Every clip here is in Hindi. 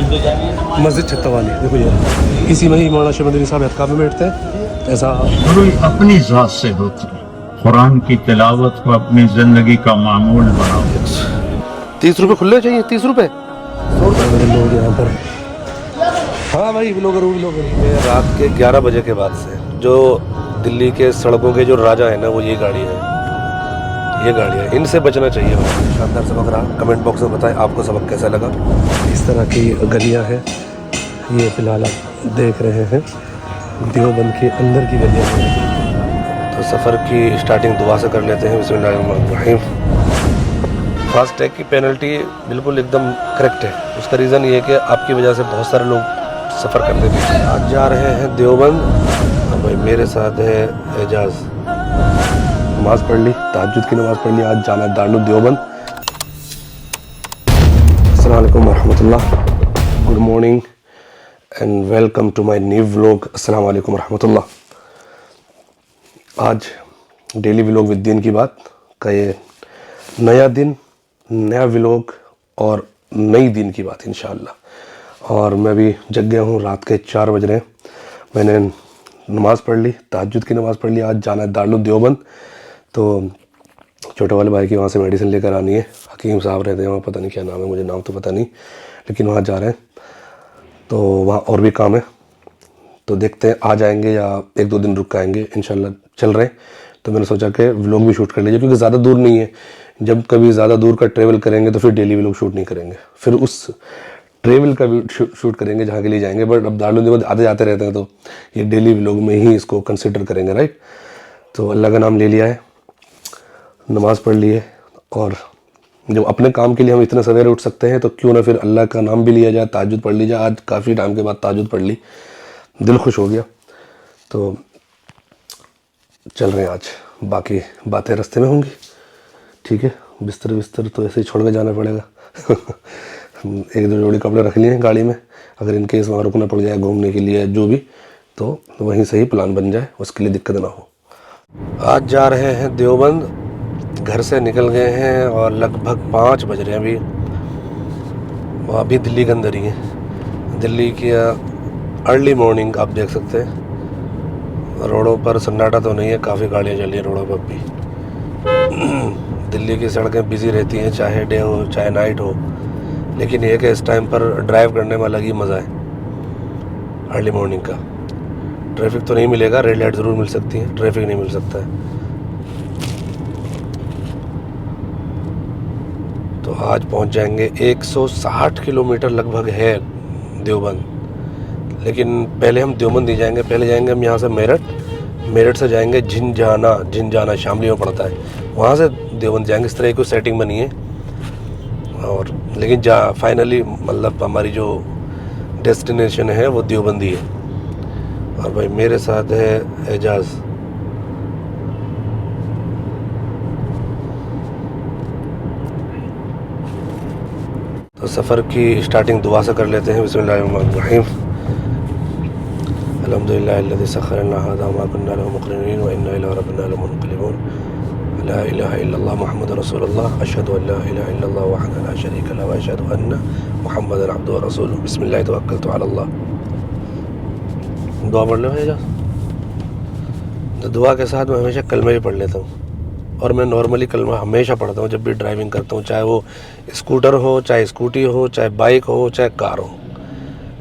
मस्जिद छत्ता वाली देखो ये, इसी में ही मौलाना शहबाज मदनी साहब एतकाफ में बैठते हैं। ऐसा अपनी जात से होती है। कुरान की तिलावत को अपनी जिंदगी का मामूल बनाओ। 30 रुपये खुले चाहिए, 30 रुपये लोग यहाँ पर। हाँ भाई ब्लॉगर हूँ, ब्लॉगर। ये रात के 11 बजे के बाद से जो दिल्ली के सड़कों के जो राजा है ना, वो ये गाड़ी है, ये गाड़ियाँ, इनसे बचना चाहिए। शानदार सबक रहा। कमेंट बॉक्स में बताएं आपको सबक कैसा लगा। इस तरह की गलियाँ हैं ये, फ़िलहाल आप देख रहे हैं देवबंद के अंदर की गलियाँ हैं। तो सफ़र की स्टार्टिंग दुआ से कर लेते हैं। बिस्मिल्लाहिर्रहमानिर्रहीम। फास्ट टैग की पेनल्टी बिल्कुल एकदम करेक्ट है। उसका रीज़न ये है कि आपकी वजह से बहुत सारे लोग सफ़र कर लेते हैं। आज जा रहे हैं देवबंद और भाई मेरे साथ है एजाज़। नमाज़ पढ़ ली, तहज्जुद की नमाज़ पढ़ ली। आज जाना है दारुल देवबंद। अस्सलाम वालेकुम रहमतुल्लाह, good morning and welcome to my new vlog. अस्सलाम वालेकुम रहमतुल्लाह। आज डेली व्लॉग विद दीन की बात का ये नया दिन, नया व्लॉग और नई दीन की बात इंशाअल्लाह। और मैं भी जग गया हूँ, रात के 4 बज रहे हैं। मैंने नमाज़ पढ़ ली, तहज्जुद की नमाज़ पढ़ ली। आज जाना है दारुल देवबंद। तो छोटे वाले भाई की वहाँ से मेडिसिन लेकर आनी है। हकीम साहब रहते हैं वहाँ, पता नहीं क्या नाम है, मुझे नाम तो पता नहीं, लेकिन वहाँ जा रहे हैं। तो वहाँ और भी काम है, तो देखते हैं आ जाएंगे या 1-2 दिन रुक आएंगे। इंशाल्लाह चल रहे हैं। तो मैंने सोचा कि व्लॉग भी शूट कर लीजिए, क्योंकि ज़्यादा दूर नहीं है। जब कभी ज़्यादा दूर का ट्रैवल करेंगे तो फिर डेली व्लॉग शूट नहीं करेंगे, फिर उस ट्रैवल का भी शूट करेंगे जहाँ के लिए जाएंगे। बट अब दारुल देवबंद आते जाते रहते हैं, तो ये डेली व्लॉग में ही इसको कंसिडर करेंगे, राइट। तो अल्लाह का नाम ले लिया है, नमाज़ पढ़ ली है, और जब अपने काम के लिए हम इतने सवेरे उठ सकते हैं तो क्यों ना फिर अल्लाह का नाम भी लिया जाए, तहज्जुद पढ़ ली जाए। आज काफ़ी टाइम के बाद तहज्जुद पढ़ ली, दिल खुश हो गया। तो चल रहे हैं आज, बाकी बातें रास्ते में होंगी, ठीक है। बिस्तर तो ऐसे ही छोड़ के जाना पड़ेगा। 1-2 जोड़ी कपड़े रख लिए हैं गाड़ी में, अगर इन केस वहाँ रुकना पड़ जाए घूमने के लिए जो भी, तो वहीं से ही प्लान बन जाए, उसके लिए दिक्कत ना हो। आज जा रहे हैं देवबंद। घर से निकल गए हैं और लगभग 5 बज रहे हैं अभी। वो अभी दिल्ली के अंदर ही है। दिल्ली की अर्ली मॉर्निंग आप देख सकते हैं। रोडों पर सन्नाटा तो नहीं है, काफ़ी गाड़ियाँ चल रही हैं रोडों पर भी। दिल्ली की सड़कें बिज़ी रहती हैं, चाहे डे हो चाहे नाइट हो, लेकिन ये कि इस टाइम पर ड्राइव करने में अलग ही मज़ा है। अर्ली मॉर्निंग का ट्रैफिक तो नहीं मिलेगा, रेड लाइट ज़रूर मिल सकती है, ट्रैफिक नहीं मिल सकता है। तो आज पहुंच जाएंगे। 160 किलोमीटर लगभग है देवबंद, लेकिन पहले हम देवबंद नहीं जाएंगे, पहले जाएंगे हम यहाँ से मेरठ से जाएंगे झिंझाना शामली में पड़ता है, वहाँ से देवबंद जाएंगे। इस तरह की सेटिंग बनी है। और लेकिन फाइनली मतलब हमारी जो डेस्टिनेशन है वो देवबंद ही है। और भाई मेरे साथ है एजाज़। तो सफ़र की स्टार्टिंग दुआ से कर लेते हैं। बिस्मिल्लाहिर्रहमानिर्रहीम। अल्हम्दुलिल्लाहिल्लज़ी सख़्ख़र लना हाज़ा व मा कुन्ना लहू मुक़रिनीन व इन्ना इला रब्बिना लमुनक़लिबून। ला इलाहा इल्लल्लाह मुहम्मदुर रसूलुल्लाह अशहदु अन ला इलाहा इल्लल्लाह वहदहू ला शरीका लहू व अशहदु अन्ना मुहम्मदन अब्दुहु व रसूलुहु। बिस्मिल्लाह तवक्कलतु अला अल्लाह। दुआ पढ़ ले भाई जा। तो दुआ के साथ मैं हमेशा कलमा ही पढ़ लेता हूँ, और मैं नॉर्मली कलमा हमेशा पढ़ता हूँ जब भी ड्राइविंग करता हूँ, चाहे वो स्कूटर हो, चाहे स्कूटी हो, चाहे बाइक हो, चाहे कार हो,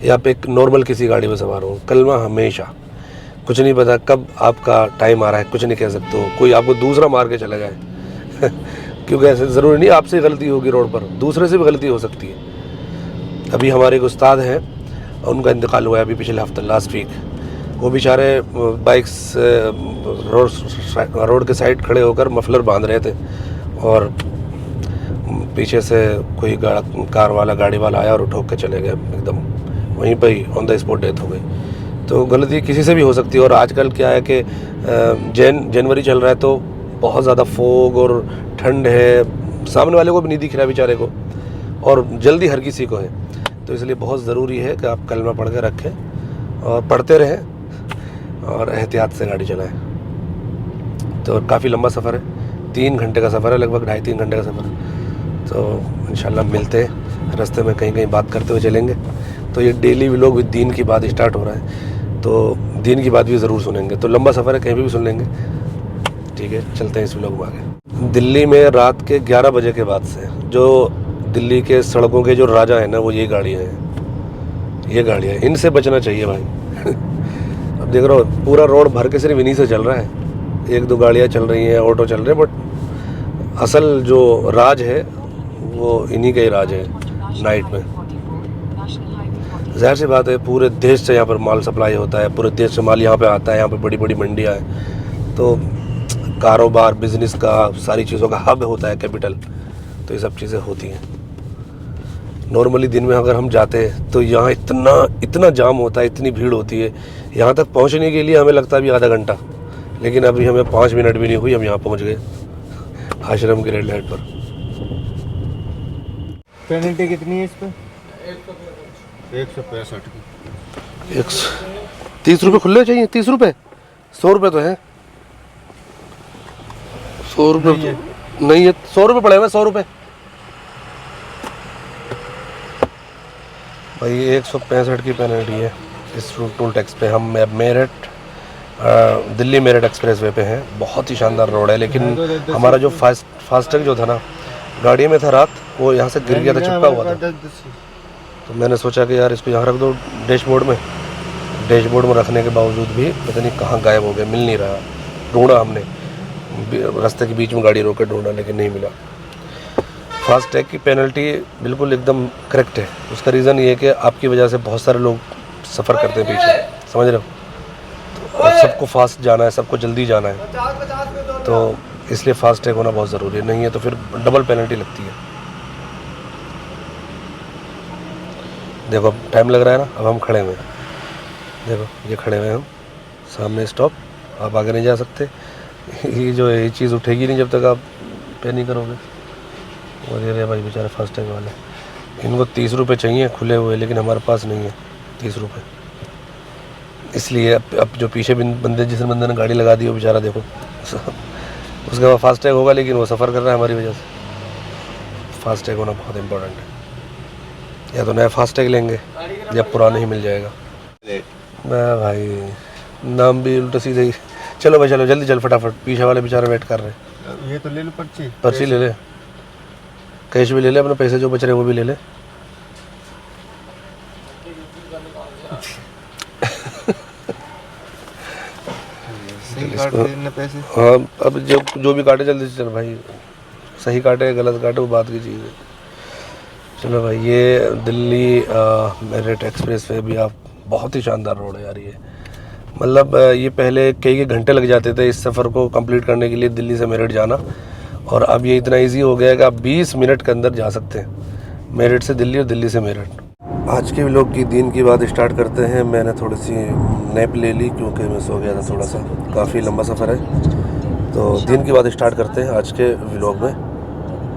या पे एक नॉर्मल किसी गाड़ी में सवार हो। कलमा हमेशा, कुछ नहीं पता कब आपका टाइम आ रहा है, कुछ नहीं कह सकते हो, कोई आपको दूसरा मार के चला जाए। क्योंकि ऐसे ज़रूरी नहीं आपसे गलती होगी रोड पर, दूसरे से भी गलती हो सकती है। अभी हमारे एक उस्ताद हैं, उनका इंतकाल हुआ है अभी पिछले हफ्ते, लास्ट वीक। वो बेचारे बाइक्स रोड के साइड खड़े होकर मफलर बांध रहे थे, और पीछे से कोई कार वाला, गाड़ी वाला आया और ठोक के चले गए एकदम, वहीं पर ही ऑन द स्पॉट डेथ हो गई। तो गलती किसी से भी हो सकती है। और आजकल क्या है कि जनवरी चल रहा है, तो बहुत ज़्यादा फोग और ठंड है, सामने वाले को भी नहीं दिख रहा है बेचारे को, और जल्दी हर किसी को है। तो इसलिए बहुत ज़रूरी है कि आप कलमा पढ़ के रखें और पढ़ते रहें और एहतियात से गाड़ी चलाएं। तो काफ़ी लंबा सफ़र है, 3 घंटे का सफ़र है, लगभग 2.5-3 घंटे का सफ़र है। तो इंशाल्लाह मिलते हैं रास्ते में, कहीं कहीं बात करते हुए चलेंगे। तो ये डेली व्लॉग विद दीन की बात स्टार्ट हो रहा है, तो दीन की बात भी ज़रूर सुनेंगे। तो लंबा सफ़र है, कहीं भी सुन लेंगे। ठीक है, चलते हैं इस व्लॉग में आगे। दिल्ली में रात के 11 बजे के बाद से जो दिल्ली के सड़कों के जो राजा हैं ना, वो ये गाड़ियाँ हैं, ये गाड़ियाँ, इनसे बचना चाहिए भाई। अब देख रहा हो पूरा रोड भर के सिर्फ इन्हीं से चल रहा है। एक दो गाड़ियाँ चल रही हैं, ऑटो चल रहे हैं, बट असल जो राज है वो इन्हीं का ही राज है नाइट में। ज़ाहिर सी बात है, पूरे देश से यहाँ पर माल सप्लाई होता है, पूरे देश से माल यहाँ पे आता है, यहाँ पे बड़ी बड़ी मंडियाँ हैं, तो कारोबार, बिजनेस का, सारी चीज़ों का हब होता है, कैपिटल, तो ये सब चीज़ें होती हैं। नॉर्मली दिन में अगर हम जाते हैं तो यहाँ इतना जाम होता है, इतनी भीड़ होती है, यहाँ तक पहुँचने के लिए हमें लगता है अभी आधा घंटा, लेकिन अभी हमें 5 मिनट भी नहीं हुई, हम यहाँ पहुँच गए आश्रम के रेड लाइट पर। पेनल्टी कितनी है इस पर? 165 की। 30 रुपये खुले चाहिए? 30 रुपये? 100 रुपये तो है। 100 रुपये नहीं है, 100 रुपये पड़े हुए, 100 रुपये भाई। 165 की पेनल्टी है इस टोल टैक्स पे। हम मेरठ दिल्ली मेरठ एक्सप्रेस वे पे हैं। बहुत ही शानदार रोड है, लेकिन हमारा जो फास्टैग जो था ना, गाड़ी में था रात, वो यहाँ से गिर गया था, चिपका हुआ था। तो मैंने सोचा कि यार इसको यहाँ रख दो डैशबोर्ड में। डैशबोर्ड में रखने के बावजूद भी पता नहीं कहाँ गायब हो गया, मिल नहीं रहा। ढूंढा हमने, रास्ते के बीच में गाड़ी रोक कर ढूंढा, लेकिन नहीं मिला। फास्टैग की पेनल्टी बिल्कुल एकदम करेक्ट है। उसका रीज़न ये है कि आपकी वजह से बहुत सारे लोग सफ़र करते हैं पीछे, समझ रहे हो, और सबको फास्ट जाना है, सबको जल्दी जाना है, तो इसलिए फास्टैग होना बहुत ज़रूरी है। नहीं है तो फिर डबल पेनल्टी लगती है। देखो अब टाइम लग रहा है ना, अब हम खड़े हुए हैं, देखो ये खड़े हुए हैं हम, सामने स्टॉप, आप आगे नहीं जा सकते। ये जो है ये चीज़ उठेगी नहीं जब तक आप पे नहीं करोगे। वो दे रहे भाई बेचारे फास्टैग वाले, इनको 30 रुपये चाहिए खुले हुए, लेकिन हमारे पास नहीं है 30 रुपये। इसलिए अब जो पीछे बंदे, जिस बंदे ने गाड़ी लगा दी वो बेचारा देखो, उसके बाद फास्टैग होगा, लेकिन वो सफ़र कर रहा है हमारी वजह से। फास्टैग होना बहुत इम्पोर्टेंट है। या तो नया फास्टैग लेंगे या पुराना ही मिल जाएगा। भाई नाम भी उल्टा सीधे ही। चलो भाई चलो, जल्दी चल फटाफट, पीछे वाले बेचारे वेट कर रहे हैं। ये तो ले लो पर्ची। पर्ची ले ले, कैश भी ले ले, अपने पैसे जो बच रहे हैं वो भी ले ले। पैसे। हाँ, अब जो भी काटे जल्दी से चल भाई, सही काटे गलत काटे वो बात की चीज़ है। चलो भाई, ये दिल्ली मेरठ एक्सप्रेस वे भी आप बहुत ही शानदार रोड है यार। ये मतलब ये पहले कई घंटे लग जाते थे इस सफ़र को कंप्लीट करने के लिए, दिल्ली से मेरठ जाना, और अब ये इतना इजी हो गया है कि आप 20 मिनट के अंदर जा सकते हैं मेरठ से दिल्ली और दिल्ली से मेरठ। आज के व्लॉग की दीन की बात स्टार्ट करते हैं। मैंने थोड़ी सी नैप ले ली क्योंकि मैं सो गया था थोड़ा सा, काफ़ी लंबा सफ़र है। तो दीन की बात स्टार्ट करते हैं आज के व्लॉग में।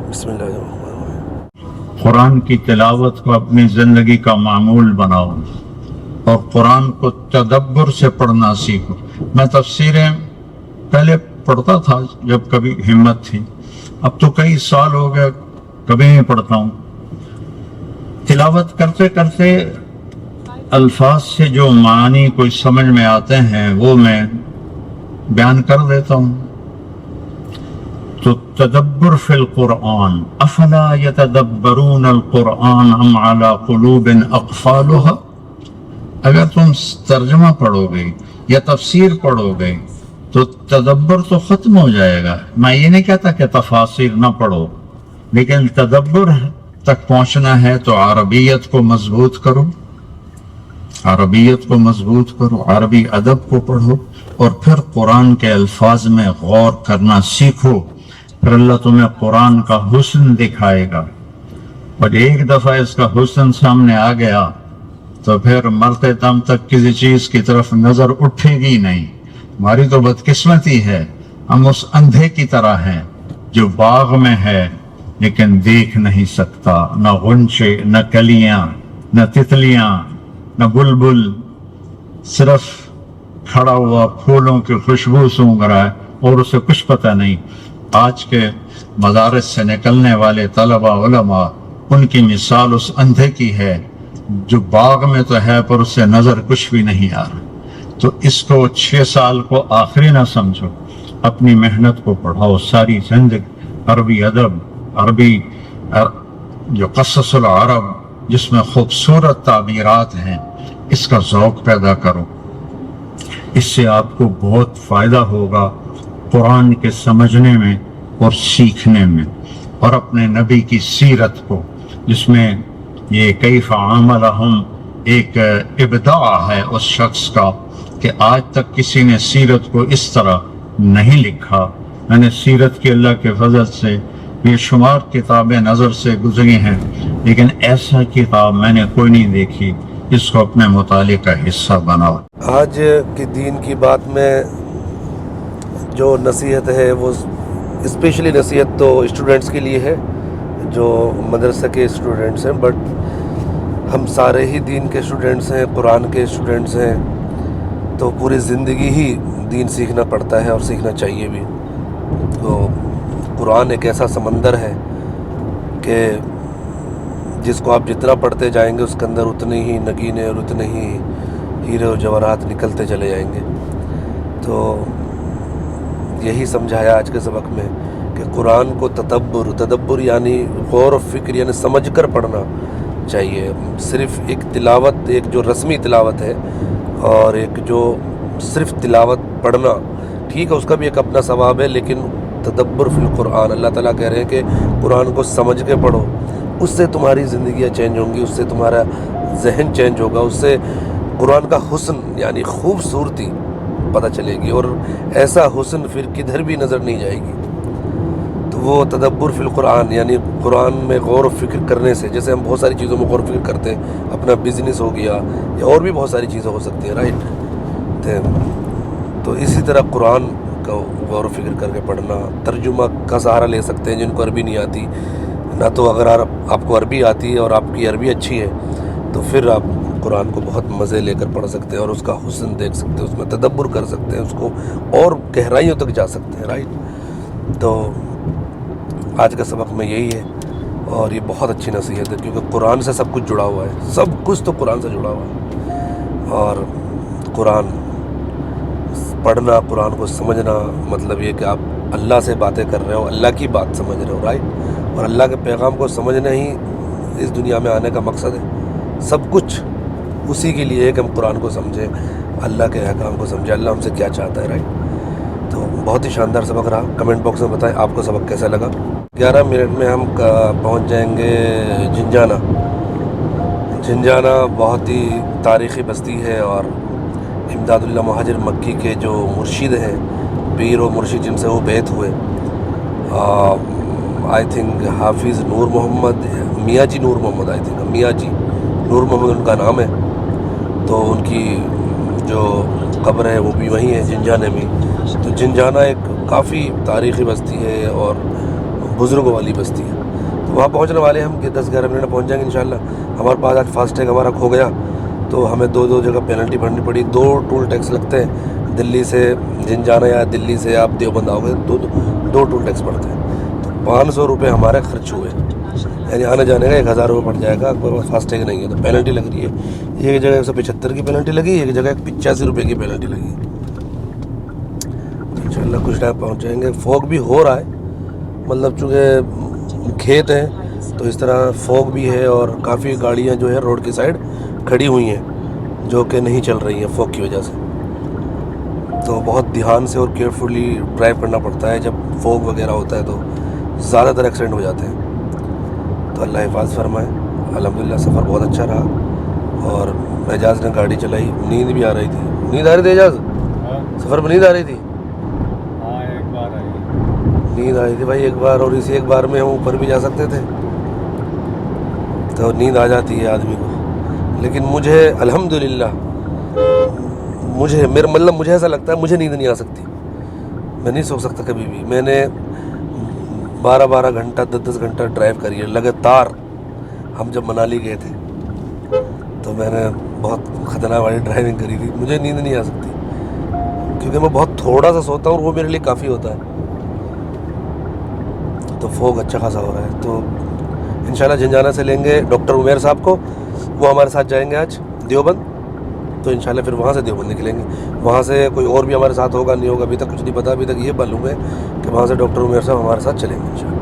बिस्मिल्लाह। कुरान की तिलावत को अपनी जिंदगी का मामूल बनाओ और कुरान को तदब्बर से पढ़ना सीखो। मैं तफसीरें पहले पढ़ता था जब कभी हिम्मत थी, अब तो कई साल हो गए कभी नहीं पढ़ता हूँ। तिलावत करते करते अल्फाज से जो मानी कोई समझ में आते हैं वो मैं बयान कर देता हूँ। तो तदब्बर फिल कुरान, अफला यतदब्बरून अल कुरान अम अला कुलूबिन अक़फ़ालुहा। अगर तुम तर्जमा पढ़ोगे या तफसीर पढ़ोगे तो तदब्बर तो ख़त्म हो जाएगा। मैं ये नहीं कहता कि तफासिर ना पढ़ो, लेकिन तदब्बर तक पहुंचना है तो अरबियत को मजबूत करो, अरबियत को मजबूत करो, अरबी अदब को पढ़ो और फिर कुरान के अल्फाज में गौर करना सीखो। फिर अल्लाह तुम्हें कुरान का हुस्न दिखाएगा, और एक दफ़ा इसका हुस्न सामने आ गया तो फिर मरते दम तक किसी चीज की तरफ नजर उठेगी नहीं। हमारी तो बदकिस्मती है, हम उस अंधे की तरह हैं जो बाग में है लेकिन देख नहीं सकता, न गुंचे, न कलियां, न तितलियां, न बुलबुल, सिर्फ खड़ा हुआ फूलों की खुशबू सूंघ रहा है और उसे कुछ पता नहीं। आज के मदारस से निकलने वाले तलबा उलमा, उनकी मिसाल उस अंधे की है जो बाग में तो है पर उससे नजर कुछ भी नहीं आ रहा। तो इसको 6 साल को आखिरी ना समझो, अपनी मेहनत को बढ़ाओ। सारी जिंदगी अरबी अदब, अरबी जो क़ससुल अरब जिसमें खूबसूरत ताबीरात हैं, इसका ज़ौक़ पैदा करो। इससे आपको बहुत फ़ायदा होगा कुरान के समझने में और सीखने में, और अपने नबी की सीरत को, जिसमें ये कैफ़ आमलहुम एक इब्दा है उस शख्स का कि आज तक किसी ने सीरत को इस तरह नहीं लिखा। मैंने सीरत के अल्लाह के फजल से बेशुमार किताबें नज़र से गुजरी हैं, लेकिन ऐसा किताब मैंने कोई नहीं देखी। इसको अपने मुताले का हिस्सा बनाओ। आज की दीन की बात में जो नसीहत है वो स्पेशली नसीहत तो स्टूडेंट्स के लिए है जो मदरसे के स्टूडेंट्स हैं, बट हम सारे ही दीन के स्टूडेंट्स हैं, कुरान के स्टूडेंट्स हैं, तो पूरी ज़िंदगी ही दीन सीखना पड़ता है और सीखना चाहिए भी। तो कुरान एक ऐसा समंदर है कि जिसको आप जितना पढ़ते जाएंगे उसके अंदर उतने ही नगीने और उतने ही हीरे और जवाहरात निकलते चले जाएंगे। तो यही समझाया आज के सबक में कि कुरान को तदब्बुर यानी गौर और फिक्र यानी समझ कर पढ़ना चाहिए। सिर्फ़ एक तिलावत, एक जो रस्मी तिलावत है और एक जो सिर्फ़ तिलावत पढ़ना, ठीक है उसका भी एक अपना सवाब है, लेकिन तदब्बुर फिल कुरान, अल्लाह ताला कह रहे हैं कि कुरान को समझ के पढ़ो, उससे तुम्हारी ज़िंदगियाँ चेंज होंगी, उससे तुम्हारा जहन चेंज होगा, उससे कुरान का हुस्न यानी खूबसूरती पता चलेगी, और ऐसा हुस्न फिर किधर भी नज़र नहीं जाएगी। तो वो तदब्बुर फिल कुरान यानी कुरान में गौर व फिक्र करने से, जैसे हम बहुत सारी चीज़ों में गौर व फिक्र करते हैं, अपना बिज़नेस हो गया या और भी बहुत सारी चीज़ें हो सकती हैं, राइट। तो इसी तरह कुरान का गौर व फिक्र करके पढ़ना, तर्जुमा का सहारा ले सकते हैं जिनको अरबी नहीं आती ना। तो अगर आपको अरबी आती है और आपकी अरबी अच्छी है तो फिर आप कुरान को बहुत मज़े लेकर पढ़ सकते हैं और उसका हुस्न देख सकते हैं, उसमें तदब्बुर कर सकते हैं, उसको और गहराइयों तक जा सकते हैं, राइट। तो आज का सबक में यही है और ये बहुत अच्छी नसीहत है, क्योंकि कुरान से सब कुछ जुड़ा हुआ है, सब कुछ तो कुरान से जुड़ा हुआ है। और कुरान पढ़ना, कुरान को समझना मतलब ये कि आप अल्लाह से बातें कर रहे हो, अल्लाह की बात समझ रहे हो, राइट। और अल्लाह के पैगाम को समझना ही इस दुनिया में आने का मकसद है। सब कुछ उसी के लिए है कि हम कुरान को समझें, अल्लाह के अहकाम को समझें, अल्लाह हमसे क्या चाहता है, राइट। तो बहुत ही शानदार सबक रहा। कमेंट बॉक्स में बताएं आपको सबक कैसा लगा। 11 मिनट में हम पहुंच जाएंगे झिंझाना। झिंझाना बहुत ही तारीख़ी बस्ती है और इमदादुल्लाह महाजिर मक्की के जो मुर्शिद हैं, पीर और मुर्शिद जिनसे वो बैत हुए, आई थिंक हाफिज़ नूर मोहम्मद, मियाँ जी नूर मोहम्मद, आई थिंक मियाँ जी नूर मोहम्मद उनका नाम है। तो उनकी जो कब्र है वो भी वहीं है झिंझाने में। तो झिंझाना एक काफ़ी तारीख़ी बस्ती है और बुज़ुर्गों वाली बस्ती है। तो वहाँ पहुँचने वाले हम कि 10-11 मिनट में पहुँच जाएंगे इंशाल्लाह। हमारे पास आज फास्टैग हमारा खो गया तो हमें दो जगह पेनल्टी भरनी पड़ी। 2 टोल टैक्स लगते हैं, दिल्ली से झिंझाना या दिल्ली से आप देवबंद आओगे दो टोल टैक्स पड़ते हैं। तो 500 रुपये हमारे खर्च हुए, यानी आने जाने का 1000 रुपये पड़ जाएगा। आपके पास फास्टैग नहीं है तो पेनल्टी लग रही है। एक जगह 175 की पेनल्टी लगी, एक जगह 85 रुपये की पेनल्टी लगी। तो इंशाल्लाह कुछ टाइम पहुँच जाएंगे। फॉग भी हो रहा है, मतलब चूँकि खेत हैं तो इस तरह फॉग भी है और काफ़ी गाड़ियाँ जो है रोड की साइड खड़ी हुई हैं जो कि नहीं चल रही हैं फॉग की वजह से। तो बहुत ध्यान से और केयरफुली ड्राइव करना पड़ता है। जब फॉग वगैरह होता है तो ज़्यादातर एक्सीडेंट हो जाते हैं। तो अल्लाह हिफाज़ फरमाए। अल्हम्दुलिल्लाह सफ़र बहुत अच्छा रहा और एजाज़ ने गाड़ी चलाई। नींद भी आ रही थी। नींद आ रही थी एजाज़? सफ़र में नींद आ रही थी? हाँ, एक बार आई। नींद आई थी भाई एक बार, और इसी एक बार में हम ऊपर भी जा सकते थे। तो नींद आ जाती है आदमी को। लेकिन मुझे अल्हम्दुलिल्लाह मुझे ऐसा लगता है मुझे नींद नहीं आ सकती। मैं नहीं सो सकता कभी भी। मैंने 12-12 घंटा 10-10 घंटा ड्राइव करी है लगातार। हम जब मनाली गए थे तो मैंने बहुत ख़तरनाक वाली ड्राइविंग करी थी। मुझे नींद नहीं आ सकती क्योंकि मैं बहुत थोड़ा सा सोता हूँ और वो मेरे लिए काफ़ी होता है। तो फॉग अच्छा खासा हो रहा है। तो इंशाल्लाह झिंझाना से लेंगे डॉक्टर उमेर साहब को। वो हमारे साथ जाएंगे आज देवबंद, तो इंशाल्लाह फिर वहाँ से देवबंद निकलेंगे। वहाँ से कोई और भी हमारे साथ होगा नहीं होगा अभी तक कुछ नहीं पता। अभी तक ये मालूम है कि वहाँ से डॉक्टर उमेर साहब हमारे साथ चलेंगे इंशाल्लाह।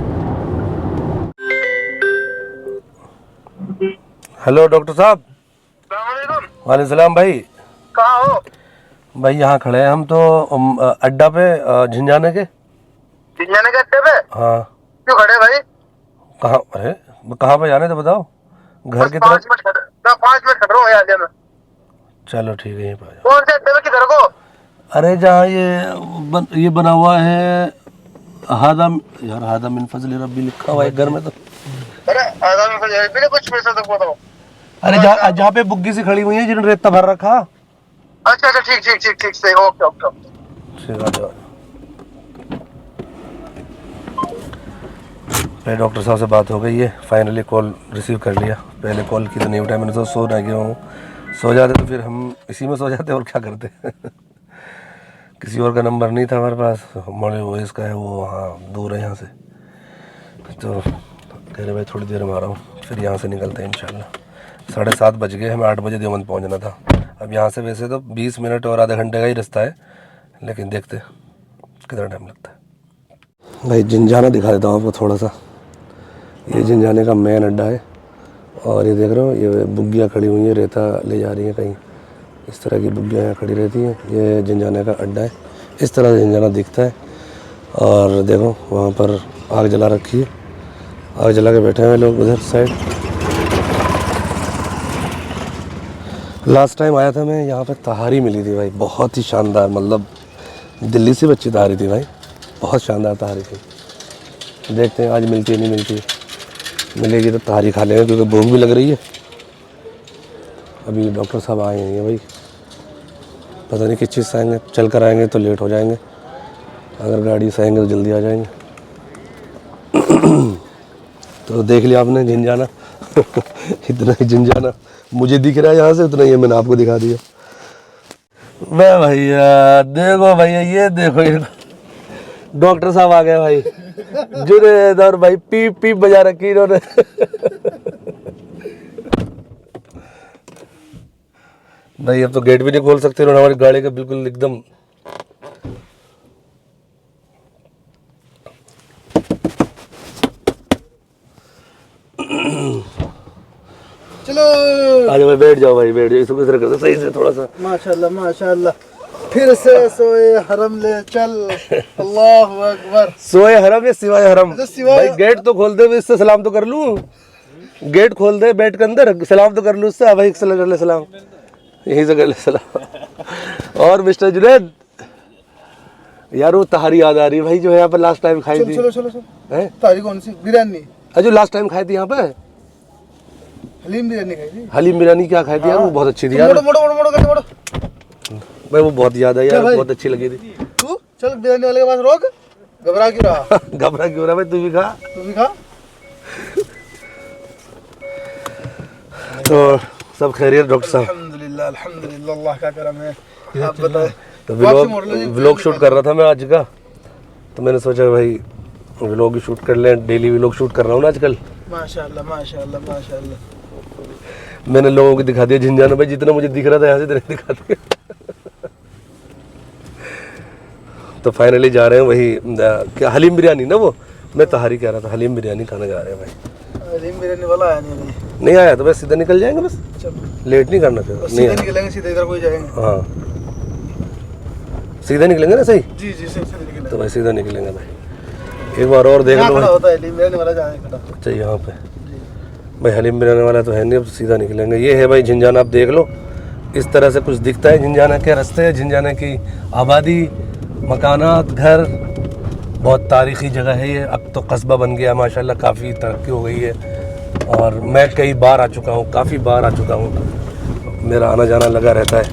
हेलो डॉक्टर साहब। वालेकुम सलाम भाई। कहाँ हो? भाई यहाँ खड़े हैं हम तो अड्डा पे झिंझाने के। झिंझाने के अड्डे पे? हाँ। क्यों खड़े भाई? कहाँ? अरे कहाँ पे जाने तो बताओ। घर की तरफ। 5 मिनट खड़े, 5 मिनट खड़ रहा हूँ यहाँ में। चलो ठीक है यहीं पे। कौन से अड्डे पे, किधर को? अरे जहाँ ये बना हुआ है हादा मिन फजल रब्बी लिखा हुआ है घर में तो। अरे आगामी बिना कुछ पैसा तक बताओ। अरे जहाँ पे बुग्गी सी खड़ी हुई है जिन्होंने रेता भर रखा। अच्छा अच्छा, ठीक सही, ओके ओके। ठीक है। पहले डॉक्टर साहब से बात हो गई है, फाइनली कॉल रिसीव कर लिया। पहले कॉल की तो नहीं उठाया, मैंने तो सो ना गया हूँ। सो जाते तो फिर हम इसी में सो जाते और क्या करते। किसी और का नंबर नहीं था हमारे पास, हमारे वो इसका है, वो वहाँ दूर है यहाँ से। तो कह रहे भाई थोड़ी देर में आ रहा हूँ, फिर यहाँ से निकलते हैं इंशाल्लाह। 7:30 बज गए, हमें 8 बजे देवबंद पहुँचना था। अब यहाँ से वैसे तो 20 मिनट और आधे घंटे का ही रास्ता है, लेकिन देखते कितना टाइम लगता है। भाई झिंझाना दिखा देता हूँ आपको थोड़ा सा। ये झिंझाने का मेन अड्डा है और ये देख रहे हो, ये बुग्गियाँ खड़ी हुई हैं, रेता ले जा रही हैं कहीं। इस तरह की बुग्गियाँ यहाँ खड़ी रहती हैं। ये झिंझाने का अड्डा है, इस तरह से झिंझाना दिखता है। और देखो वहाँ पर आग जला रखी है, आग जला के बैठे हैं लोग उधर साइड। लास्ट टाइम आया था मैं, यहाँ पे तहारी मिली थी भाई, बहुत ही शानदार, मतलब दिल्ली से बच्ची तहारी थी भाई, बहुत शानदार तहारी थी। देखते हैं आज मिलती है नहीं मिलती है। मिलेगी तो तहारी खा लेंगे क्योंकि भूख भी लग रही है। अभी डॉक्टर साहब आए नहीं हैं भाई, पता नहीं किस चीज़ से आएंगे। चल कर आएंगे तो लेट हो जाएंगे, अगर गाड़ी से आएंगे तो जल्दी आ जाएंगे। तो देख लिया आपने झिंझाना। इतना ही झिंझाना मुझे दिख रहा है यहाँ से, उतना ही मैंने आपको दिखा दिया। मैं भैया देखो भैया, ये देखो ये डॉक्टर साहब आ गए भाई। जुनेद और भाई पीप पीप बजा रखी इन्होंने। भाई अब तो गेट भी नहीं खोल सकते इन्होंने हमारी गाड़ी का, बिल्कुल एकदम। चलो आगे भाई बैठ जाओ भाई, बैठ जाओ। इसको किस तरह करते सही से थोड़ा सा। माशाल्लाह माशाल्लाह। फिर से सोए हरम ले चल। अल्लाहु अकबर। सोए हरम या सिवाय हरम? सिवाय। भाई गेट तो खोल दे, इससे सलाम तो कर लूं। गेट खोल दे, बैठ के अंदर सलाम तो कर लूं उससे। भाई कर ले सलाम, यहीं से कर ले सलाम। और मिस्टर जुनैद यार, वो तहारी याद आ रही है भाई, जो है यहाँ पे लास्ट टाइम खाई थी। चलो हैं? तारी कौन सी? बिरयानी। जो लास्ट टाइम खाई थी यहाँ पे, हलीम बिरयानी खाई थी। हलीम बिरयानी क्या खाई थी यार, वो बहुत अच्छी थी यार। मोड़ो भाई वो बहुत याद आई यार, बहुत अच्छी लगी थी। तू चल बिरयानी वाले के पास, रोक। घबरा क्यों रहा? घबरा क्यों रहा भाई, तू भी खा। तू भी खा। तो सब खैरियत डॉक्टर साहब? अल्हम्दुलिल्लाह अल्हम्दुलिल्लाह, अल्लाह का करम है। आप बताएं। तो व्लॉग शूट कर रहा था मैं आज का, तो मैंने सोचा भाई व्लॉग ही शूट कर लें। डेली व्लॉग शूट कर रहा हूँ ना आजकल। माशाल्लाह माशाल्लाह माशाल्लाह। मैंने लोगों को दिखा दिया झिंझाना भाई, जितना मुझे दिख रहा था यहाँ से इतना दिखा दिया। तो फाइनली जा रहे हैं वही क्या, हलीम बिरयानी ना, वो मैं तहारी कह रहा था, हलीम बिरयानी खाने जा रहे हैं भाई। हलीम बिरयानी वाला आया नहीं आया तो बस सीधा निकल जाएंगे, बस चलो लेट नहीं करना फिर। नहीं आया। निकलेंगे सीधे इधर कोई जाएंगे। हाँ सीधा निकलेंगे ना? सही। जी सही निकलेंगे। तो भाई सीधा निकलेंगे भाई। एक बार और देख लो। होता है हलीम बिरयानी वाला, जाए खड़ा। अच्छा यहाँ पे भाई हलीम बिरयानी वाला तो है नहीं, अब सीधा निकलेंगे। ये है भाई झिंझाना, आप देख लो इस तरह से कुछ दिखता है। झिंझाना के रास्ते, झिंझाना की आबादी, मकानात, घर, बहुत तारीख़ी जगह है ये। अब तो कस्बा बन गया माशाल्लाह, काफ़ी तरक्की हो गई है। और मैं कई बार आ चुका हूँ, काफ़ी बार आ चुका हूँ, मेरा आना जाना लगा रहता है।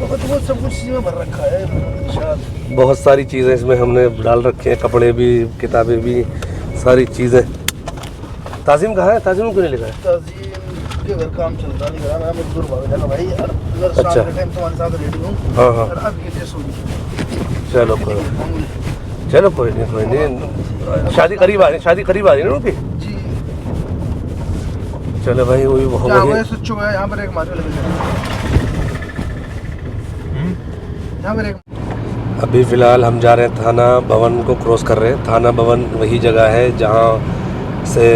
बहुत सब कुछ इसमें भर रखा है। बहुत सारी चीज़ें इसमें हमने डाल रखे हैं, कपड़े भी, किताबें भी, सारी चीज़ें। ताज़ीम कहाँ है? ताज़ीम क्यों नहीं लिखा है? ताज़ीम के घर काम चल रहा है, मैं मजदूर भाग जाएगा भाई। अगर अच्छा। शाम के टाइम तुम्हारे साथ रेडी हूँ। हाँ हाँ अब ये देश होगी। चलो कोई नहीं। शादी करीब आ रही है ना उनकी? जी चलो भाई वही हो क्या हुआ गए। है? स्विच हुआ है यहाँ पर एक मारो लगे यहाँ पर एक। अभी फ़िलहाल हम जा रहे हैं थाना भवन को क्रॉस कर रहे हैं। थाना भवन वही जगह है जहाँ से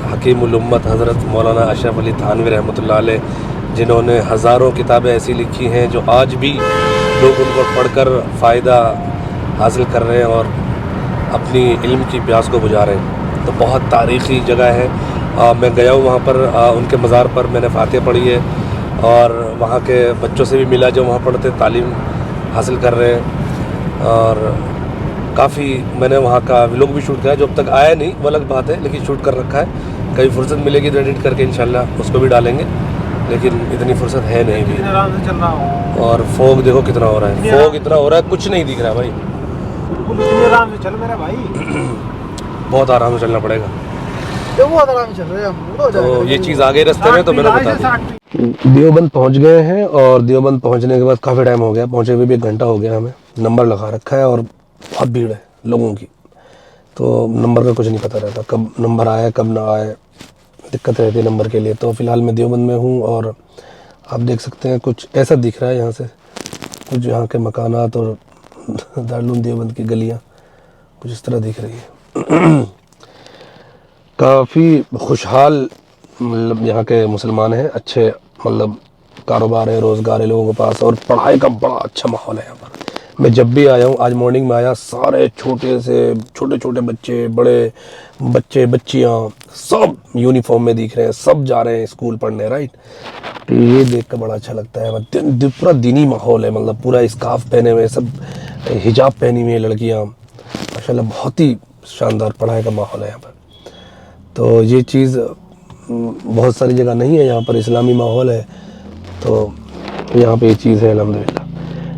हकीम उल उम्मत हज़रत मौलाना अशरफ अली थानवी रहमतुल्लाह अलैह, जिन्होंने हज़ारों किताबें ऐसी लिखी हैं जो आज भी लोग उनको पढ़कर फ़ायदा हासिल कर रहे हैं और अपनी इल्म की प्यास को बुझा रहे हैं। तो बहुत तारीख़ी जगह है। मैं गया हूँ वहाँ पर, उनके मज़ार पर मैंने फ़ातिहा पढ़ी है और वहाँ के बच्चों से भी मिला जो वहाँ पढ़ते तालीम हासिल कर रहे हैं। और काफ़ी मैंने वहाँ का व्लॉग भी शूट किया, जो अब तक आया नहीं वो अलग बात है, लेकिन शूट कर रखा है। कभी फुर्सत मिलेगी तो एडिट करके इंशाल्लाह उसको भी डालेंगे, लेकिन इतनी फुर्सत है नहीं भी। आराम से चल रहा हूँ। और फोग देखो कितना हो रहा है, फोग इतना हो रहा है कुछ नहीं दिख रहा भाई। बिल्कुल इतनी आराम से चल मेरा भाई। बहुत आराम से चलना पड़ेगा। तो वो आराम चल रहे हैं हम, हो जाएगा। तो ये चीज़ आगे रास्ते में तो मैंने बता दी। 60 देवबंद पहुंच गए हैं और देवबंद पहुंचने के बाद काफ़ी टाइम हो गया, पहुंचे हुए भी 1 घंटा हो गया हमें। नंबर लगा रखा है और बहुत भीड़ है लोगों की, तो नंबर का कुछ नहीं पता रहता कब नंबर आए कब ना आए, दिक्कत रहती है नंबर के लिए। तो फ़िलहाल मैं देवबंद में हूँ और आप देख सकते हैं कुछ ऐसा दिख रहा है यहाँ से, कुछ यहाँ के मकानात और दारुल उलूम देवबंद की गलियाँ कुछ इस तरह दिख रही है। काफ़ी खुशहाल मतलब यहाँ के मुसलमान हैं, अच्छे मतलब कारोबार है, रोज़गार है लोगों के पास और पढ़ाई का बड़ा अच्छा माहौल है यहाँ पर। मैं जब भी आया हूँ, आज मॉर्निंग में आया, सारे छोटे छोटे बच्चे, बड़े बच्चे बच्चियाँ सब यूनिफॉर्म में दिख रहे हैं, सब जा रहे हैं स्कूल पढ़ने, राइट। तो ये देख कर बड़ा अच्छा लगता है। पूरा दीनी माहौल है, मतलब पूरा स्कार्फ पहने हुए, सब हिजाब पहनी हुई है लड़कियाँ, माशाल्लाह बहुत ही शानदार पढ़ाई का माहौल है यहाँ पर। तो ये चीज़ बहुत सारी जगह नहीं है, यहाँ पर इस्लामी माहौल है, तो यहाँ पे ये चीज़ है अल्हम्दुलिल्लाह।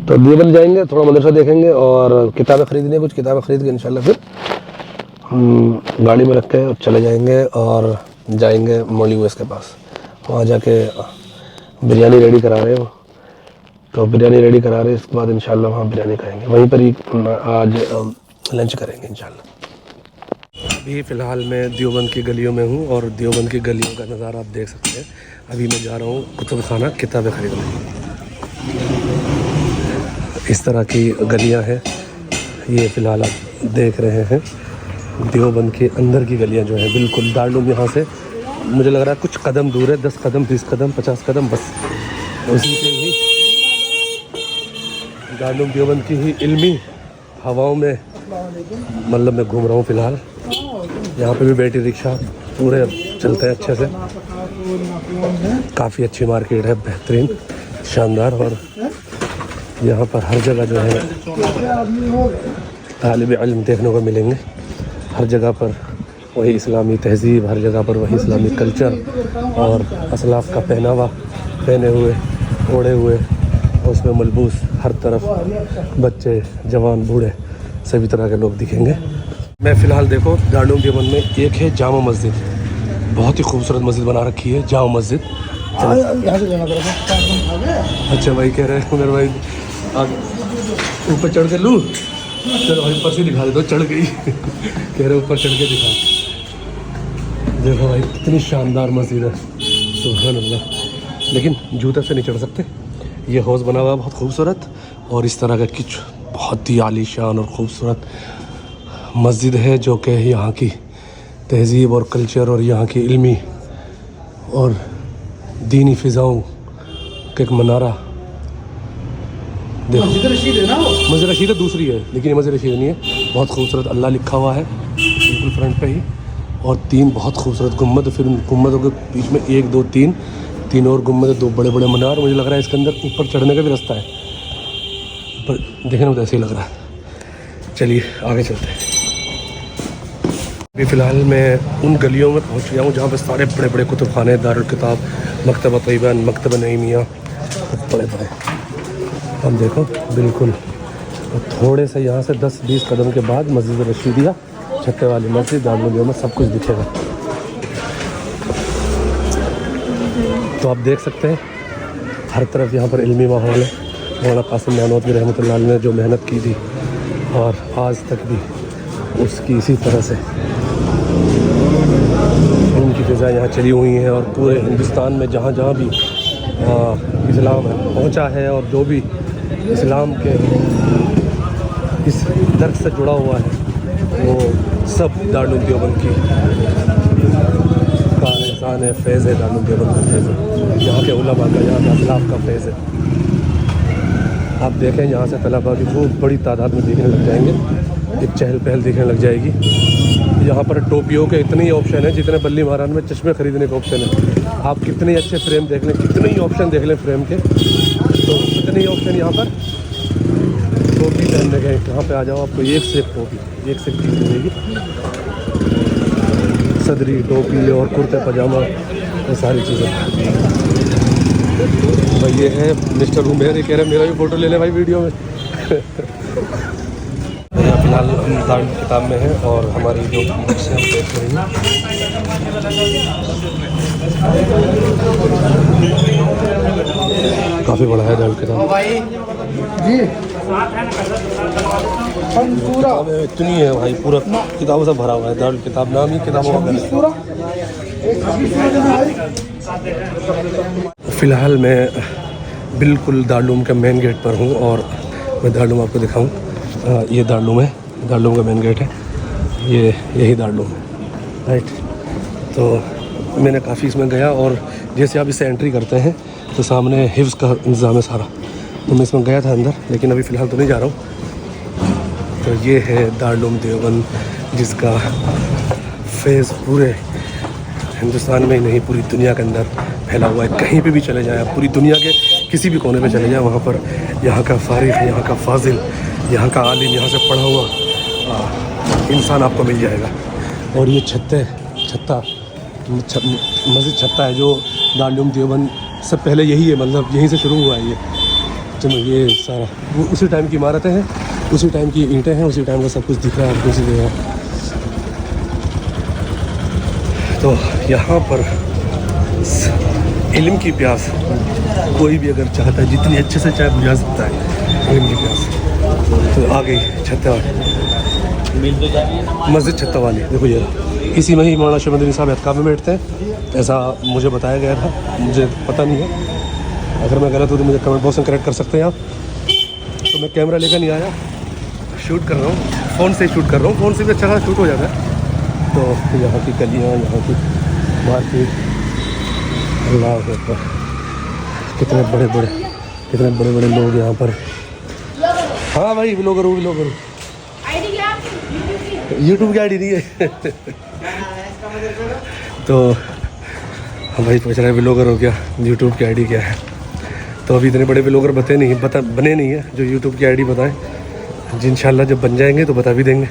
तो देवबंद जाएंगे, थोड़ा मदरसा देखेंगे और किताबें ख़रीदने, कुछ किताबें ख़रीद के इंशाल्लाह फिर गाड़ी में रख के चले जाएंगे और जाएंगे मौली वेस के पास। वहाँ जाके बिरयानी रेडी करा रहे हो, तो बिरयानी रेडी करा रहे हैं, इसके बाद इंशाल्लाह वहाँ बिरयानी खाएंगे, वहीं पर ही आज लंच करेंगे इंशाल्लाह। अभी फ़िलहाल मैं देवबंद की गलियों में हूँ और देवबंद की गलियों का नज़ारा आप देख सकते हैं। अभी मैं जा रहा हूँ कुतुब खाना किताबें ख़रीदने। इस तरह की गलियाँ हैं ये, फ़िलहाल आप देख रहे हैं देवबंद के अंदर की गलियाँ जो हैं, बिल्कुल दारुल उलूम यहाँ से मुझे लग रहा है कुछ कदम दूर है, 10 कदम 20 कदम 50 कदम बस, उसी के ही दारुल उलूम देवबंद की ही इल्मी हवाओं में मतलब मैं घूम रहा हूँ फ़िलहाल। यहाँ पे भी बैटरी रिक्शा पूरे चलते हैं अच्छे से, काफ़ी अच्छी मार्केट है, बेहतरीन शानदार। और यहाँ पर हर जगह जो है तालिब इल्म देखने को मिलेंगे, हर जगह पर वही इस्लामी तहज़ीब, हर जगह पर वही इस्लामी कल्चर और असलाफ़ का पहनावा पहने हुए, ओढ़े हुए, उसमें मलबूस, हर तरफ बच्चे जवान बूढ़े सभी तरह के लोग दिखेंगे। मैं फ़िलहाल देखो दारुल उलूम देवबंद में एक है जामा मस्जिद, बहुत ही खूबसूरत मस्जिद बना रखी है जामा मस्जिद। अच्छा भाई कह रहे हैं मेरे भाई ऊपर चढ़ के लूँ, चलो भाई ऊपर से दिखा दे दो, चढ़ गई कह रहे ऊपर चढ़ के दिखा। देखो भाई कितनी शानदार मस्जिद है, सुभान अल्लाह। लेकिन जूते से नहीं चढ़ सकते, ये हौज़ बना हुआ बहुत खूबसूरत और इस तरह का कुछ बहुत ही आलीशान और ख़ूबसूरत मस्जिद है, जो कि यहाँ की तहज़ीब और कल्चर और यहाँ की इल्मी और दीनी फ़िज़ाओं का एक मनारा। देखो मस्जिद रशीद दूसरी है, लेकिन ये मस्जिद रशीद नहीं है, बहुत खूबसूरत अल्लाह लिखा हुआ है बिल्कुल फ्रंट पे ही, और 3 बहुत खूबसूरत गुम्बद, फिर उन गुम्बदों के बीच में 1 2 3 और गुम्बद, 2 बड़े बड़े मीनार। मुझे लग रहा है इसके अंदर ऊपर चढ़ने का भी रास्ता है, पर देखने में तो ऐसे ही लग रहा है। चलिए आगे चलते हैं। अभी फ़िलहाल मैं उन गलियों में पहुंच गया हूँ जहाँ पे सारे बड़े बड़े कुतुब खाने, दारुल किताब, मकतबा तैयबा, मकतबा नईमिया, बड़े बड़े हम देखो बिल्कुल। और थोड़े से यहाँ से 10-20 कदम के बाद मस्जिद रशीदिया, छत्ते वाली मस्जिद, दारुल उलूम में सब कुछ दिखेगा। तो आप देख सकते हैं हर तरफ यहाँ पर इल्मी माहौल है। मौलाना कासिम नानोतवी रहमतुल्लाह अलैह ने जो मेहनत की थी और आज तक भी उसकी इसी तरह से दारूम की फ़िज़ा यहाँ चली हुई हैं और पूरे हिंदुस्तान में जहाँ जहाँ भी इस्लाम है पहुँचा है और जो भी इस्लाम के इस दर्द से जुड़ा हुआ है वो सब दारुल देवबंद की का एहसान है, फैज़ है, दारुल देवबंद का फैज़ है, यहाँ के उलमा का, यहाँ के असलाफ का फैज़ है। आप देखें यहाँ से तलबा की बहुत बड़ी तादाद में दिखने लग जाएंगे, एक चहल पहल दिखने लग जाएगी। यहाँ पर टोपियों के इतने ही ऑप्शन हैं जितने बल्ली महाराज में चश्मे ख़रीदने का ऑप्शन है। आप कितने अच्छे फ्रेम देख लें, कितने ही ऑप्शन देख लें फ्रेम के, तो कितने ही ऑप्शन यहाँ पर टोपी पहनने के। यहाँ पे आ जाओ, आपको एक से एक टोपी, एक से एक चीज़ मिलेगी, सदरी टोपी और कुर्ते पजामा, ये सारी चीज़ें। भाई ये है मिस्टर उमेर, ये कह रहे हैं मेरा भी फ़ोटो ले ले भाई वीडियो में। फ़िलहाल हम दारुल किताब में हैं और हमारी जो बुक्स हैं हम देख रहे हैं, काफ़ी बड़ा है दारुल किताब जी। किताबें इतनी है भाई, पूरा किताबों से भरा हुआ है दारुल किताब, नाम ही किताबों का। फ़िलहाल मैं बिल्कुल दारुल के मेन गेट पर हूँ और मैं दारुल आपको दिखाऊँ। ये दारुल है, दारुल का मेन गेट है, ये यही दारुल है, राइट। तो मैंने काफ़ी इसमें गया और जैसे आप इससे एंट्री करते हैं तो सामने हिफ्ज़ का इंतज़ाम है सारा, तो मैं इसमें गया था अंदर, लेकिन अभी फ़िलहाल तो नहीं जा रहा हूँ। तो ये है दारुल देवबंद, जिसका फेज़ पूरे हिंदुस्तान में ही नहीं पूरी दुनिया के अंदर फैला हुआ है। कहीं पे भी चले जाएँ आप, पूरी दुनिया के किसी भी कोने पे चले जाएँ, वहाँ पर यहाँ का फारिग, यहाँ का फाजिल, यहाँ का आलिम, यहाँ से पढ़ा हुआ इंसान आपको मिल जाएगा। और ये मस्जिद छत्ता है जो दारुल देवबंद से पहले यही है, मतलब यहीं से शुरू हुआ है ये। तो ये सारा वो उसी टाइम की इमारतें हैं, उसी टाइम की ईंटें हैं, उसी टाइम का सब कुछ दिख रहा है आपको इसी जगह। तो यहाँ पर इल्म की प्यास कोई भी अगर चाहता है, जितनी अच्छे से चाहे बुझा सकता है इल्म की प्यास। तो आ गई छत्ता मस्जिद छत्ता वाली, देखो ये इसी में ही मौलाना शहबाज मदनी साहब एतकाफ़ में बैठते हैं, ऐसा मुझे बताया गया था, मुझे पता नहीं है, अगर मैं गलत हूँ तो मुझे कमेंट बॉक्स में करेक्ट कर सकते हैं आप। तो मैं कैमरा लेकर नहीं आया, शूट कर रहा हूँ, फ़ोन से शूट कर रहा हूँ, फ़ोन से भी अच्छा खासा शूट हो जाता है। तो यहाँ की गलियाँ, यहाँ की मार्केट, अल्लाह अकबर, कितने बड़े बड़े लोग यहाँ पर। हाँ भाई व्लॉगर हूँ, यूट्यूब की आईडी नहीं है। तो हम भाई पूछ रहे हैं व्लॉगर हो क्या, यूट्यूब की आईडी क्या है। तो अभी इतने बड़े व्लॉगर बने नहीं है जो यूट्यूब की आईडी बताएं, जी इंशाल्लाह जब बन जाएंगे तो बता भी देंगे।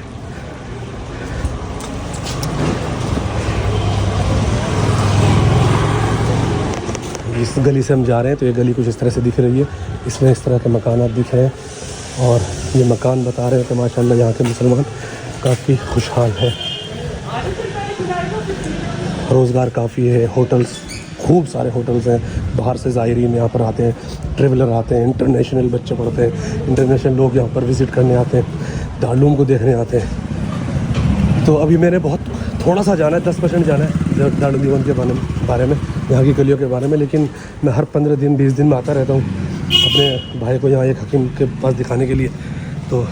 इस गली से हम जा रहे हैं तो ये गली कुछ इस तरह से दिख रही है, इसमें इस तरह के मकानात दिख रहे हैं और ये मकान बता रहे हैं कि माशाल्लाह यहाँ के मुसलमान काफ़ी खुशहाल है, रोज़गार काफ़ी है, होटल्स, खूब सारे होटल्स हैं, बाहर से ज़ायरीन यहाँ पर आते हैं, ट्रेवलर आते हैं, इंटरनेशनल बच्चे पढ़ते हैं, इंटरनेशनल लोग यहाँ पर विज़िट करने आते हैं, दारुल को देखने आते हैं। तो अभी मैंने बहुत थोड़ा सा जाना है, 10% जाना है दारुल देवबंद के बारे में, यहाँ की गलियों के बारे में, लेकिन मैं हर 15 दिन 20 दिन में आता रहता हूँ अपने भाई को यहाँ एक हकीम के पास दिखाने के लिए, तो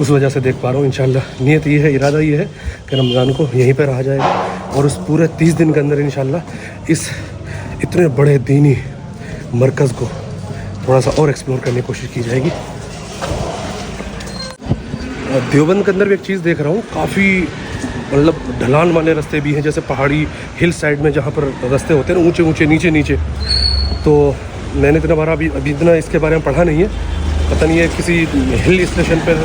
उस वजह से देख पा रहा हूँ। इंशाल्लाह नियत ये है, इरादा ये है कि रमज़ान को यहीं पर रहा जाएगा और उस पूरे 30 दिन के अंदर इंशाल्लाह इस इतने बड़े दीनी मरकज़ को थोड़ा सा और एक्सप्लोर करने की कोशिश की जाएगी। देवबंद के अंदर भी एक चीज़ देख रहा हूँ, काफ़ी मतलब ढलान वाले रास्ते भी हैं, जैसे पहाड़ी हिल साइड में जहाँ पर रास्ते होते हैं ना ऊंचे ऊंचे नीचे। तो मैंने इतना बार अभी इतना इसके बारे में पढ़ा नहीं है, पता नहीं है किसी हिल स्टेशन पर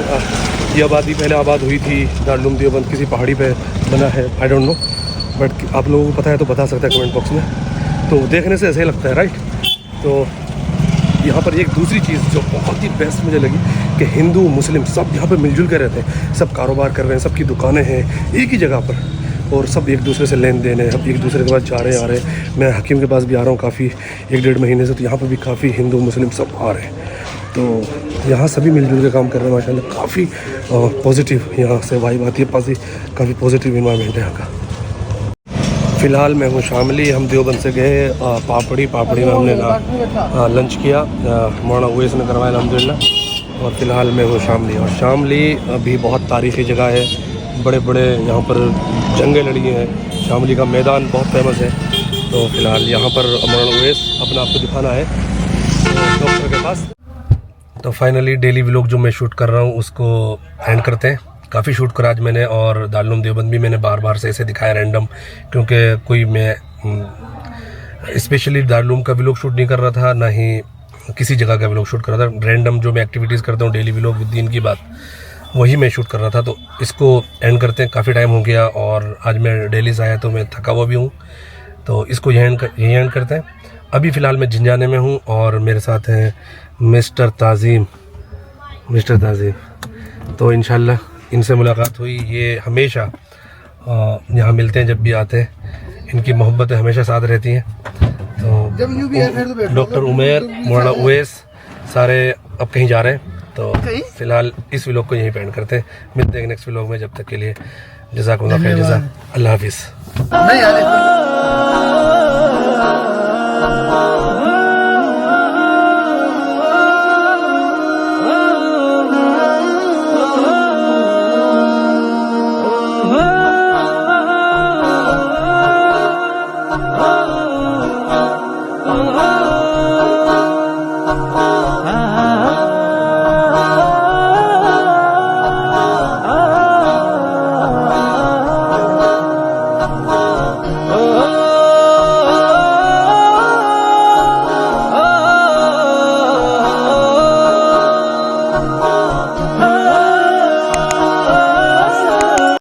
ये आबादी पहले आबाद हुई थी, दारुल देवबंद किसी पहाड़ी पे बना है, आई डोंट नो, बट आप लोगों को पता है तो बता सकते हैं कमेंट बॉक्स में। तो देखने से ऐसा ही लगता है, राइट। तो यहाँ पर एक दूसरी चीज़ जो बहुत ही बेस्ट मुझे लगी कि हिंदू मुस्लिम सब यहाँ पर मिलजुल कर रहते हैं, सब कारोबार कर रहे हैं, सबकी दुकानें हैं एक ही जगह पर और सब एक दूसरे से लेन देन है, सब एक दूसरे के पास जा रहे आ रहे हैं। मैं हकीम के पास भी आ रहा हूँ काफ़ी 1-1.5 महीने से, तो यहाँ पर भी काफ़ी हिंदू मुस्लिम सब आ रहे हैं, तो यहाँ सभी मिलजुल के काम कर रहे हैं माशाल्लाह। काफ़ी पॉजिटिव यहाँ से वाइब आती है, काफ़ी पॉजिटिव इन्वायरमेंट है यहाँ का। फ़िलहाल मैं हूँ शामली। हम देवबंद से गए पापड़ी में हमने लंच किया, मौलाना उवैस ने करवाया अल्हम्दुलिल्लाह। और फ़िलहाल मैं हूँ शामली, और शामली भी बहुत तारीख़ी जगह है। बड़े बड़े यहाँ पर जंगें लड़ी हैं। शामली का मैदान बहुत फेमस है। तो फ़िलहाल यहाँ पर मौलाना उवैस अपना आपको दिखाना है डॉक्टर के पास। तो फाइनली डेली व्लॉग जो मैं शूट कर रहा हूँ उसको एंड करते हैं। काफ़ी शूट करा आज मैंने, और दारुल उलूम देवबंद भी मैंने बार बार से ऐसे दिखाया रैंडम, क्योंकि कोई मैं स्पेशली दारुल उलूम का व्लॉग शूट नहीं कर रहा था, ना ही किसी जगह का व्लॉग शूट कर रहा था। रैंडम जो मैं एक्टिविटीज़ करता हूँ डेली व्लॉग विद दीन की बात, वही मैं शूट कर रहा था। तो इसको एंड करते हैं, काफ़ी टाइम हो गया और आज मैं दिल्ली से आया तो मैं थका हुआ भी हूँ। तो इसको यही एंड करते हैं। अभी फ़िलहाल मैं झिंझाने में हूँ और मेरे साथ हैं मिस्टर ताज़ीम। तो इंशाल्लाह इनसे मुलाकात हुई। ये हमेशा यहाँ मिलते हैं जब भी आते हैं। इनकी मोहब्बतें हमेशा साथ रहती हैं। तो डॉक्टर उमैर, मौलाना उवैस सारे अब कहीं जा रहे हैं। तो फ़िलहाल इस व्लॉग को यहीं पे एंड करते हैं। मिलते हैं नेक्स्ट व्लॉग में। जब तक के लिए जज़ाकुमुल्लाह खैर, अल्लाह हाफिज़।